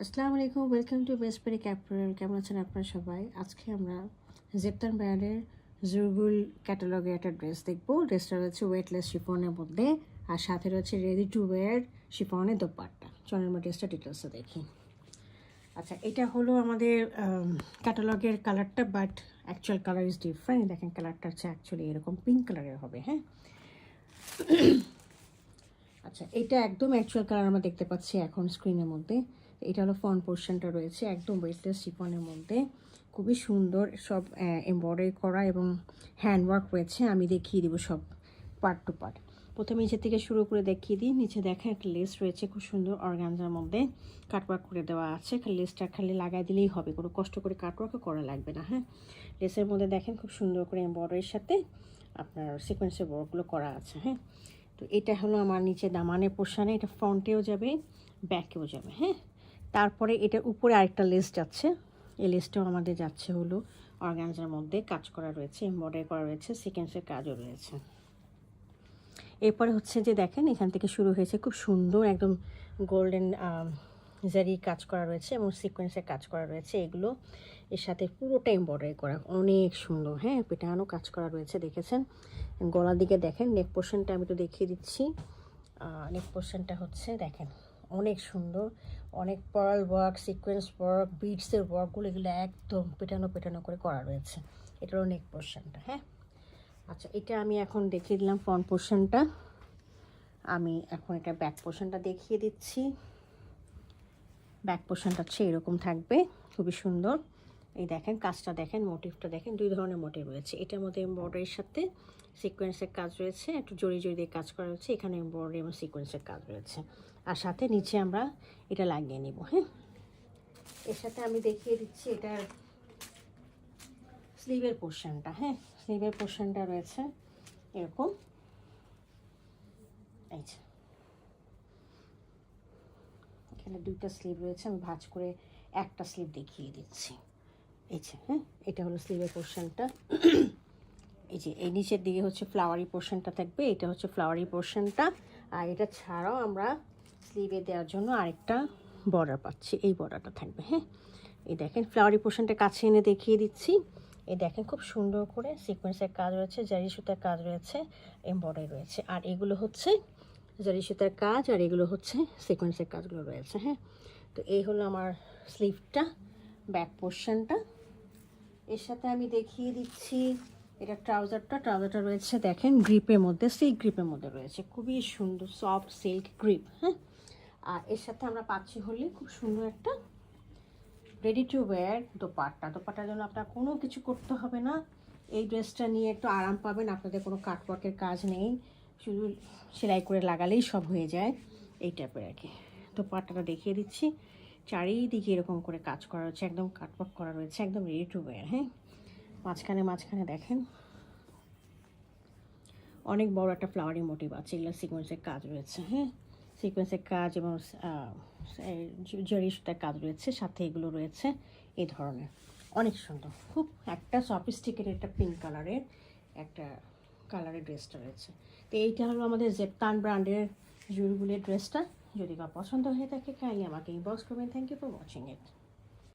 আসসালামু আলাইকুম, welcome to বেসপেরি capital. কেমন আছেন আপনারা সবাই? আজকে আমরা জেপ্তান ব্র্যান্ডের জুরগুল ক্যাটালগের একটা ড্রেস দেখবো। ড্রেসটা রয়েছে ওয়েটলেস শিফনের মধ্যে, আর সাথে রয়েছে রেডি টু ওয়্যার শিফনের দোপাট্টা। চলেন আমরা ড্রেসটা ডিটেলসে দেখি। আচ্ছা, এটা হলো আমাদের ক্যাটালগের কালারটা, but actual colour is different. দেখেন কালারটা হচ্ছে অ্যাকচুয়ালি এরকম পিঙ্ক কালারের হবে। হ্যাঁ, আচ্ছা, এটা একদম অ্যাকচুয়াল কালার আমরা দেখতে পাচ্ছি এখন স্ক্রিনের মধ্যে। এটা হলো ফ্রন্ট পোর্শনটা রয়েছে একদম ওয়েটলেস শিফনের মধ্যে, খুবই সুন্দর সব এমব্রয়ডারি করা এবং হ্যান্ডওয়ার্ক রয়েছে। আমি দেখিয়ে দিব সব পার্ট টু পার্ট। প্রথমে নিচে থেকে শুরু করে দেখিয়ে দিই। নিচে দেখেন একটা লেস রয়েছে খুব সুন্দর অর্গানজার মধ্যে, কাটওয়ার্ক করে দেওয়া আছে। খালি লেসটা খালি লাগাই দিলেই হবে, কোনো কষ্ট করে কাটওয়ার্কও করা লাগবে না। হ্যাঁ, লেসের মধ্যে দেখেন খুব সুন্দর করে এমব্রয়ডারির সাথে আপনার সিকোয়েন্সের ওয়ার্কগুলো করা আছে। হ্যাঁ, তো এটা হলো আমার নিচে দামানের পোর্শনে, এটা ফ্রন্টেও যাবে ব্যাকেও যাবে। হ্যাঁ, তারপরে এটার উপরে আরেকটা লেস যাচ্ছে, এই লেসটাও আমাদের যাচ্ছে হলো অর্গানজার মধ্যে, কাজ করা রয়েছে, এমব্রয়ডারি করা রয়েছে, সিকোয়েন্সের কাজও রয়েছে। এরপরে হচ্ছে যে দেখেন এখান থেকে শুরু হয়েছে খুব সুন্দর একদম গোল্ডেন জারি কাজ করা রয়েছে এবং সিকোয়েন্সের কাজ করা রয়েছে। এগুলো এর সাথে পুরোটা এমব্রয়ডারি করা, অনেক সুন্দর। হ্যাঁ, পেটানো কাজ করা রয়েছে, দেখেছেন। গলার দিকে দেখেন নেক পোর্শনটা আমি তো দেখিয়ে দিচ্ছি। নেক পোর্শনটা হচ্ছে দেখেন অনেক সুন্দর, অনেক পার্ল ওয়ার্ক, সিকোয়েন্স ওয়ার্ক, বিডসের ওয়ার্কগুলো এগুলো একদম পেটানো পেটানো করে করা রয়েছে। এটারও নেক পোর্শনটা। হ্যাঁ, আচ্ছা, এটা আমি এখন দেখিয়ে দিলাম ফ্রন্ট পোর্শনটা। আমি এখন এটা ব্যাক পোর্শনটা দেখিয়ে দিচ্ছি। ব্যাক পোর্শনটা হচ্ছে এরকম থাকবে, খুবই সুন্দর। এই দেখেন কাজটা দেখেন, মোটিভটা দেখেন, দুই ধরনের মোটিভ রয়েছে। এটার মধ্যে এমব্রয়ডারির সাথে সিকোয়েন্সের কাজ রয়েছে, একটু জড়ি জড়ি দিয়ে কাজ করা রয়েছে। এখানে এমব্রয়ডারি এবং সিকোয়েন্সের কাজ রয়েছে, আর সাথে নিচে আমরা এটা লাগিয়ে নিব। হ্যাঁ, এর সাথে আমি দেখিয়ে দিচ্ছি এটার স্লিভের পোর্শনটা। হ্যাঁ, স্লিভের পোর্শনটা রয়েছে এরকম, এই যে এখানে দুইটা স্লিভ রয়েছে, আমি ভাঁজ করে একটা স্লিভ দেখিয়ে দিচ্ছি। এই যে হ্যাঁ, এটা হলো স্লিভের পোর্শনটা। এই যে এই নিচের দিকে হচ্ছে ফ্লাওয়ারি পোর্শনটা থাকবে, এটা হচ্ছে ফ্লাওয়ারি পোর্শনটা। আর এটা ছাড়াও আমরা স্লিভে দেওয়ার জন্য আরেকটা বর্ডার পাচ্ছি, এই বর্ডারটা থাকবে। হ্যাঁ, এই দেখেন ফ্লাওয়ারি পোর্শনটা কাছে এনে দেখিয়ে দিচ্ছি। এই দেখেন খুব সুন্দর করে সিকোয়েন্সের কাজ রয়েছে, জারি সুতার কাজ রয়েছে, এমব্রয়ডারি রয়েছে। আর এগুলো হচ্ছে জারি সুতার কাজ, আর এগুলো হচ্ছে সিকোয়েন্সের কাজগুলো রয়েছে। হ্যাঁ, তো এই হলো আমার স্লিভটা, ব্যাক পোর্শনটা। এর সাথে আমি দেখিয়ে দিচ্ছি এটা ট্রাউজারটা রয়েছে দেখেন গ্রিপের মধ্যে, সিল্ক গ্রিপের মধ্যে রয়েছে, খুবই সুন্দর সফট সিল্ক গ্রিপ। হ্যাঁ, আর এর সাথে আমরা পাচ্ছি হলে খুব সুন্দর একটা রেডি টু ওয়্যার দোপাট্টার জন্য আপনার কোনো কিছু করতে হবে না। এই ড্রেসটা নিয়ে একটু আরাম পাবেন, আপনাদের কোনো কাটওয়ার্কের কাজ নেই, শুধু সেলাই করে লাগালেই সব হয়ে যায়। এই টাইপের আর কি দোপাট্টাটা দেখিয়ে দিচ্ছি। চারিদিকে এরকম করে কাজ করা রয়েছে, একদম কাটওয়ার্ক করা রয়েছে, একদম রেডি টু ওয়্যার। হ্যাঁ, মাঝখানে দেখেন অনেক বড় একটা ফ্লাওয়ারি মোটিভ আছে, এগুলো সিকোয়েন্সের কাজ রয়েছে। হ্যাঁ, সিকোয়েন্সের কাজ এবং জরি সুতার কাজ রয়েছে, সাথে এগুলো রয়েছে এই ধরনের, অনেক সুন্দর। খুব একটা সফিস্টিকেটেড একটা পিঙ্ক কালারের একটা ড্রেসটা রয়েছে। তো এইটা হলো আমাদের জেপ্তান ব্র্যান্ডের জুলগুলের ড্রেসটা। যদি বা পছন্দ হয়ে থাকে কাইন্ডলি আমাকে ইনবক্স করবেন। Thank you for watching it.